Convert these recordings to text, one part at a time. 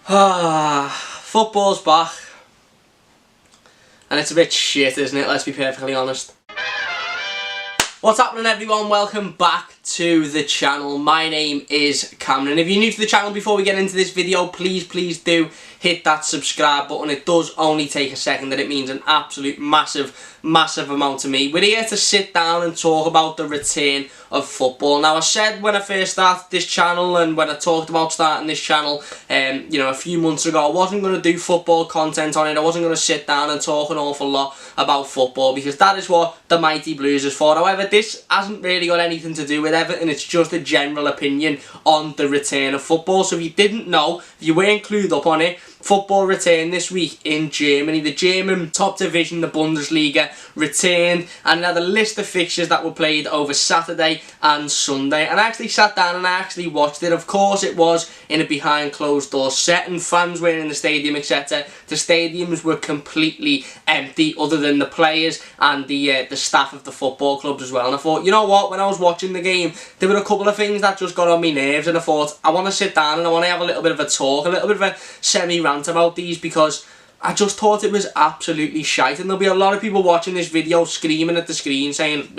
Football's back, and it's a bit shit, isn't it? Let's be perfectly honest. What's happening, everyone? Welcome back to the channel. My name is Cameron. If you're new to the channel, before we get into this video, please do hit that subscribe button. It does only take a second, and it means an absolute massive amount to me. We're here to sit down and talk about the return of football. Now, I said when I first started this channel, and when I talked about starting this channel, you know, a few months ago, I wasn't going to do football content on it. I wasn't going to sit down and talk an awful lot about football, because that is what the Mighty Blues is for. However, this hasn't really got anything to do with Everton. It's just a general opinion on the return of football. So if you didn't know, if you weren't clued up on it, football returned this week in Germany. The German top division, the Bundesliga, returned, and it had a list of fixtures that were played over Saturday and Sunday. And I actually sat down and I actually watched it. Of course, it was in a behind closed doors setting. Fans were in the stadium, etc. The stadiums were completely empty, other than the players and the staff of the football clubs as well. And I thought, you know what, when I was watching the game, there were a couple of things that just got on my nerves, and I thought, I want to sit down and I want to have a little bit of a talk, a little bit of a semi-rant about these, because I just thought it was absolutely shite. And there'll be a lot of people watching this video screaming at the screen saying,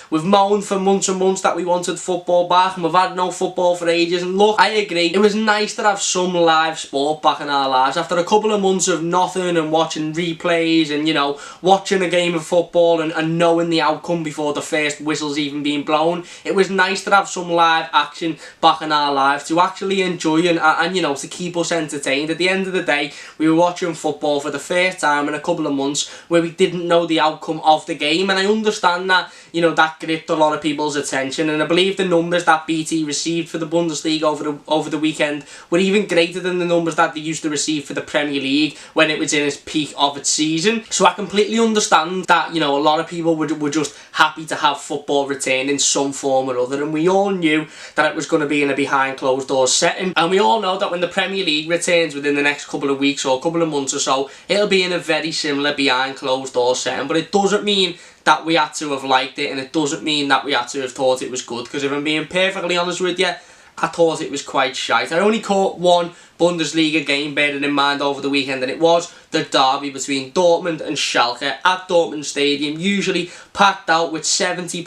we've moaned for months and months that we wanted football back, and we've had no football for ages. And look, I agree, it was nice to have some live sport back in our lives after a couple of months of nothing and watching replays and, you know, watching a game of football and knowing the outcome before the first whistle's even been blown. It was nice to have some live action back in our lives to actually enjoy and you know, to keep us entertained. At the end of the day, we were watching football for the first time in a couple of months where we didn't know the outcome of the game. And I understand that, you know, that gripped a lot of people's attention, and I believe the numbers that BT received for the Bundesliga over the weekend were even greater than the numbers that they used to receive for the Premier League when it was in its peak of its season. So I completely understand that, you know, a lot of people were just happy to have football return in some form or other, and we all knew that it was going to be in a behind closed doors setting. And we all know that when the Premier League returns within the next couple of weeks or a couple of months or so, it'll be in a very similar behind closed doors setting. But it doesn't mean that we had to have liked it, and it doesn't mean that we had to have thought it was good, because if I'm being perfectly honest with you, I thought it was quite shite. I only caught one Bundesliga game bearing in mind over the weekend, and it was the derby between Dortmund and Schalke at Dortmund Stadium, usually packed out with 70,000+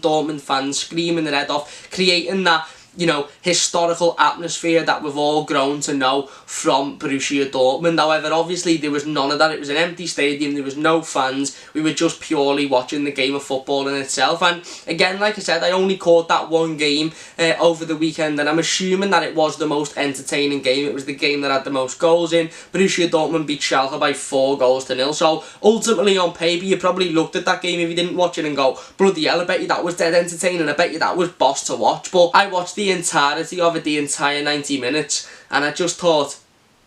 Dortmund fans screaming their head off, creating that, you know, historical atmosphere that we've all grown to know from Borussia Dortmund. However, obviously there was none of that. It was an empty stadium, there was no fans, we were just purely watching the game of football in itself. And again, like I said, I only caught that one game over the weekend, and I'm assuming that it was the most entertaining game. It was the game that had the most goals in. Borussia Dortmund beat Schalke by 4-0. So ultimately, on paper, you probably looked at that game if you didn't watch it and go, bloody hell, I bet you that was dead entertaining, I bet you that was boss to watch. But I watched the entirety of it, the entire 90 minutes, and I just thought,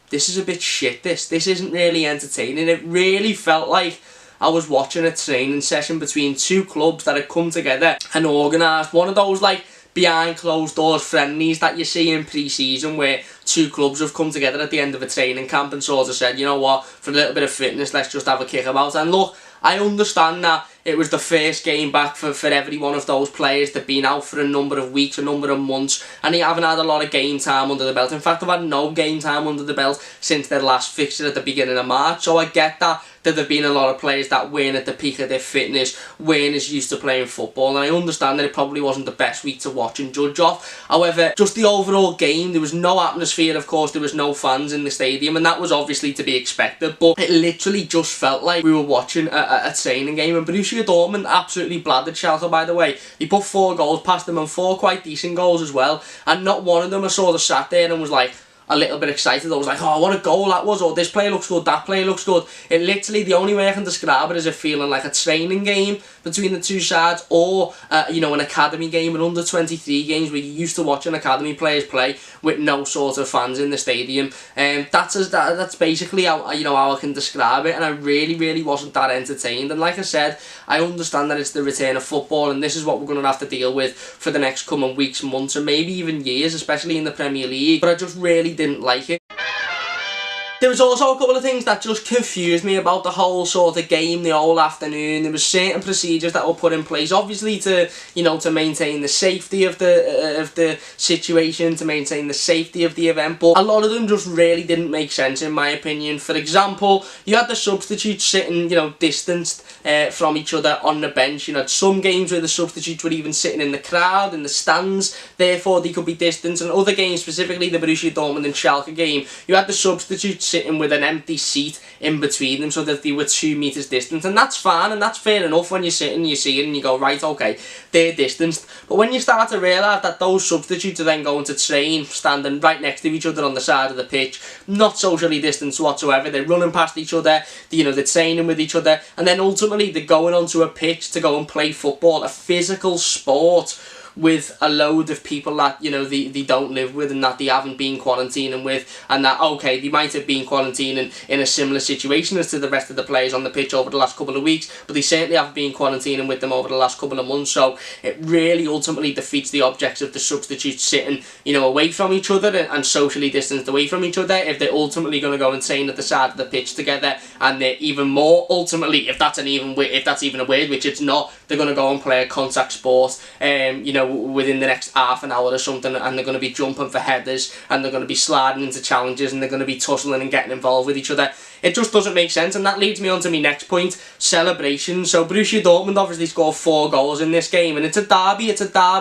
this is a bit shit. This isn't really entertaining. It really felt like I was watching a training session between two clubs that had come together and organised one of those like behind closed doors friendlies that you see in pre-season, where two clubs have come together at the end of a training camp and sort of said, you know what, for a little bit of fitness, let's just have a kick about. And look, I understand that it was the first game back for every one of those players. They've been out for a number of weeks, a number of months, and they haven't had a lot of game time under the belt. In fact, they've had no game time under the belt since their last fixture at the beginning of March. So I get that there have been a lot of players that weren't at the peak of their fitness, weren't as used to playing football, and I understand that it probably wasn't the best week to watch and judge off. However, just the overall game, there was no atmosphere, of course, there was no fans in the stadium, and that was obviously to be expected, but it literally just felt like we were watching a training game. And Borussia Dortmund absolutely bladdered Schalke, by the way. He put 4 goals past them, and 4 quite decent goals as well, and not one of them I sort of sat there and was like a little bit excited. I was like, oh, what a goal that was, or this player looks good, that player looks good. It literally, the only way I can describe it is it feeling like a training game between the two sides, or you know, an academy game, an under-23 games where you used to watching academy players play with no sort of fans in the stadium. That's basically how, you know, how I can describe it, and I really wasn't that entertained. And like I said, I understand that it's the return of football, and this is what we're going to have to deal with for the next coming weeks, months, and maybe even years, especially in the Premier League, but I just really didn't like it. There was also a couple of things that just confused me about the whole sort of game the whole afternoon. There was certain procedures that were put in place, obviously to, you know, to maintain the safety of the situation, to maintain the safety of the event, but a lot of them just really didn't make sense in my opinion. For example, you had the substitutes sitting, you know, distanced from each other on the bench. You had some games where the substitutes were even sitting in the crowd, in the stands, therefore they could be distanced, and other games, specifically the Borussia Dortmund and Schalke game, you had the substitutes sitting with an empty seat in between them so that they were 2 metres distant, and that's fine and that's fair enough when you're sitting and you see it and you go, right, okay, they're distanced. But when you start to realise that those substitutes are then going to train standing right next to each other on the side of the pitch, not socially distanced whatsoever, they're running past each other, you know, they're training with each other, and then ultimately they're going onto a pitch to go and play football, a physical sport, with a load of people that, you know, they don't live with and that they haven't been quarantining with, and that, okay, they might have been quarantining in a similar situation as to the rest of the players on the pitch over the last couple of weeks, but they certainly haven't been quarantining with them over the last couple of months. So it really ultimately defeats the objects of the substitutes sitting, you know, away from each other and socially distanced away from each other, if they're ultimately going to go and train at the side of the pitch together, and they're even more ultimately, if that's even a word, which it's not, they're going to go and play a contact sport, you know, within the next half an hour or something, and they're going to be jumping for headers, and they're going to be sliding into challenges, and they're going to be tussling and getting involved with each other. It just doesn't make sense, and that leads me on to my next point, celebrations. So Borussia Dortmund obviously scored 4 goals in this game, and it's a derby,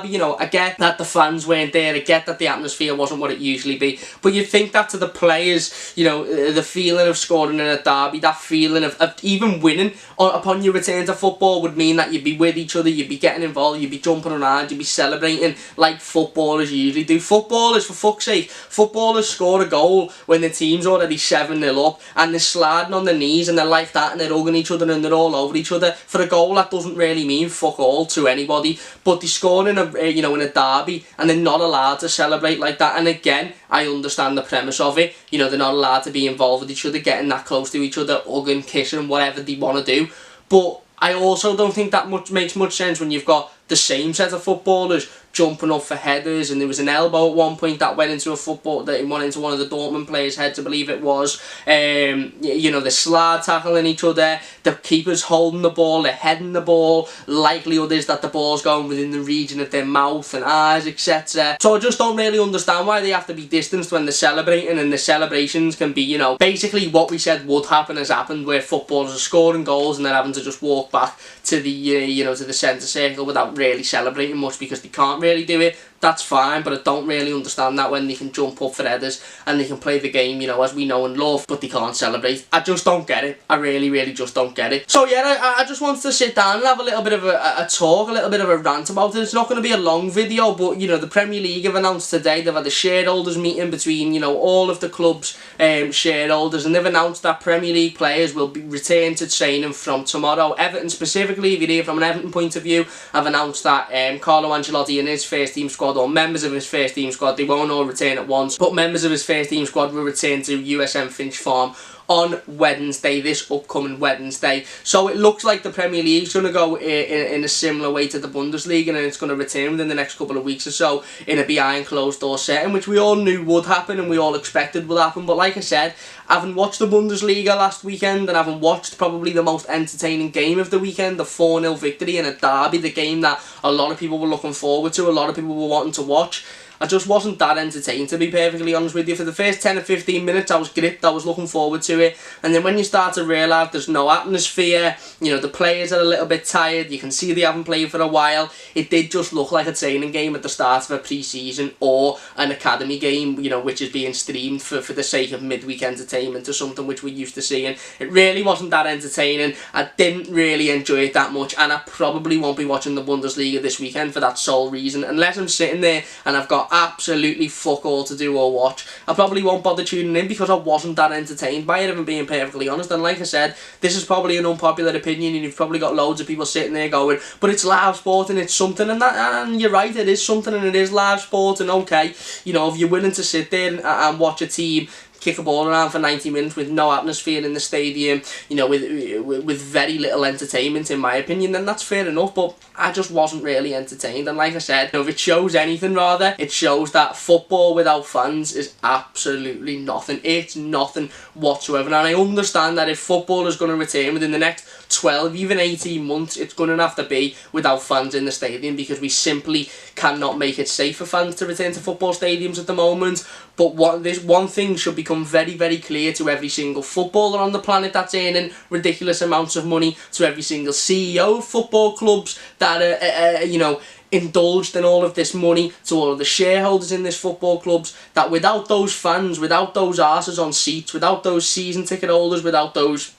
you know, I get that the fans weren't there, I get that the atmosphere wasn't what it usually be, but you'd think that to the players, you know, the feeling of scoring in a derby, that feeling of even winning upon your return to football would mean that you'd be with each other, you'd be getting involved, you'd be jumping around, you'd be celebrating like footballers usually do. Footballers, for fuck's sake, footballers score a goal when the team's already 7-0 up, and they're sliding on their knees and they're like that, and they're hugging each other and they're all over each other for a goal that doesn't really mean fuck all to anybody. But they score in a, you know, in a derby, and they're not allowed to celebrate like that. And again, I understand the premise of it, you know, they're not allowed to be involved with each other, getting that close to each other, hugging, kissing, whatever they want to do. But I also don't think that makes much sense when you've got the same set of footballers jumping up for headers, and there was an elbow at one point that went into one of the Dortmund players' heads, I believe it was. You know, the slide tackling each other, the keepers holding the ball, they're heading the ball, likelihood is that the ball's going within the region of their mouth and eyes, etc. So I just don't really understand why they have to be distanced when they're celebrating, and the celebrations can be, you know, basically what we said would happen has happened, where footballers are scoring goals and they're having to just walk back to the, you know, to the centre circle without really celebrating much because they can't really do it. That's fine, but I don't really understand that when they can jump up for headers and they can play the game, you know, as we know and love, but they can't celebrate. I just don't get it. I really just don't get it. So yeah, I just wanted to sit down and have a little bit of a talk, a little bit of a rant about it. It's not going to be a long video, but, you know, the Premier League have announced today they've had a shareholders meeting between, you know, all of the club's shareholders, and they've announced that Premier League players will be returned to training from tomorrow. Everton specifically, if you're here from an Everton point of view, have announced that Carlo Ancelotti and his first team squad, or members of his first team squad, they won't all return at once, but members of his first team squad will return to USM Finch Farm on Wednesday, this upcoming Wednesday. So it looks like the Premier League's going to go in a similar way to the Bundesliga, and it's going to return within the next couple of weeks or so in a behind closed door setting, which we all knew would happen and we all expected would happen. But like I said, having watched the Bundesliga last weekend, and having watched probably the most entertaining game of the weekend, the 4-0 victory in a derby, the game that a lot of people were looking forward to, a lot of people were wanting to watch, I just wasn't that entertained, to be perfectly honest with you. For the first 10 or 15 minutes I was gripped, I was looking forward to it, and then when you start to realise there's no atmosphere, you know, the players are a little bit tired, you can see they haven't played for a while, it did just look like a training game at the start of a pre-season or an academy game, you know, which is being streamed for the sake of midweek entertainment or something which we're used to seeing. It really wasn't that entertaining, I didn't really enjoy it that much, and I probably won't be watching the Bundesliga this weekend for that sole reason, unless I'm sitting there and I've got absolutely fuck all to do or watch. I probably won't bother tuning in because I wasn't that entertained by it, if I'm being perfectly honest. And like I said, this is probably an unpopular opinion, and you've probably got loads of people sitting there going, but it's live sport and it's something, and that, and you're right, it is something and it is live sport, and okay, you know, if you're willing to sit there and watch a team kick a ball around for 90 minutes with no atmosphere in the stadium, you know, with very little entertainment, in my opinion, then that's fair enough. But I just wasn't really entertained. And like I said, you know, if it shows anything, rather, it shows that football without fans is absolutely nothing. It's nothing whatsoever. And I understand that if football is going to return within the next 12, even 18 months, it's going to have to be without fans in the stadium, because we simply cannot make it safe for fans to return to football stadiums at the moment. But this one thing should become very, very clear to every single footballer on the planet that's earning ridiculous amounts of money, to every single CEO of football clubs that are, you know, indulged in all of this money, to all of the shareholders in this football clubs, that without those fans, without those arses on seats, without those season ticket holders, without those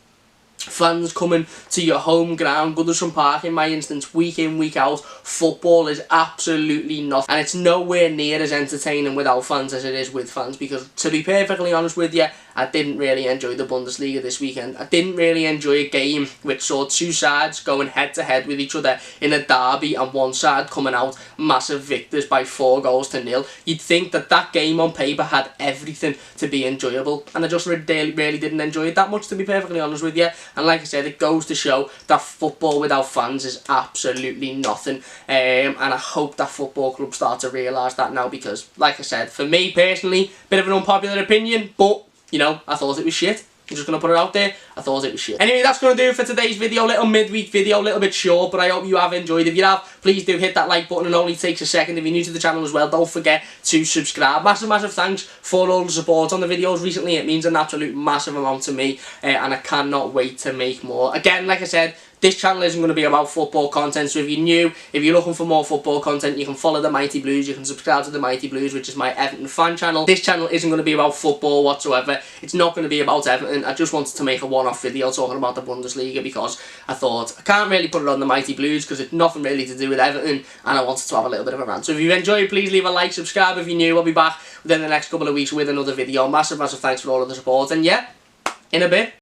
fans coming to your home ground, Goodison Park in my instance, week in, week out, football is absolutely nothing. And it's nowhere near as entertaining without fans as it is with fans, because to be perfectly honest with you, I didn't really enjoy the Bundesliga this weekend. I didn't really enjoy a game which saw two sides going head to head with each other in a derby, and one side coming out massive victors by 4-0. You'd think that that game on paper had everything to be enjoyable, and I just really didn't enjoy it that much, to be perfectly honest with you. And like I said, it goes to show that football without fans is absolutely nothing. And I hope that football clubs start to realise that now, because, like I said, for me personally, bit of an unpopular opinion, but, you know, I thought it was shit. I'm just going to put it out there. I thought it was shit. Anyway, that's going to do it for today's video. Little midweek video, a little bit short, but I hope you have enjoyed. If you have, please do hit that like button. It only takes a second. If you're new to the channel as well, don't forget to subscribe. Massive thanks for all the support on the videos recently. It means an absolute massive amount to me, and I cannot wait to make more. Again, like I said, this channel isn't going to be about football content, so if you're new, if you're looking for more football content, you can follow the Mighty Blues, you can subscribe to the Mighty Blues, which is my Everton fan channel. This channel isn't going to be about football whatsoever. It's not going to be about Everton. I just wanted to make a one-off video talking about the Bundesliga, because I thought I can't really put it on the Mighty Blues because it's nothing really to do with Everton, and I wanted to have a little bit of a rant. So if you enjoyed, please leave a like, subscribe if you're new. I'll be back within the next couple of weeks with another video. Massive thanks for all of the support, and yeah, in a bit.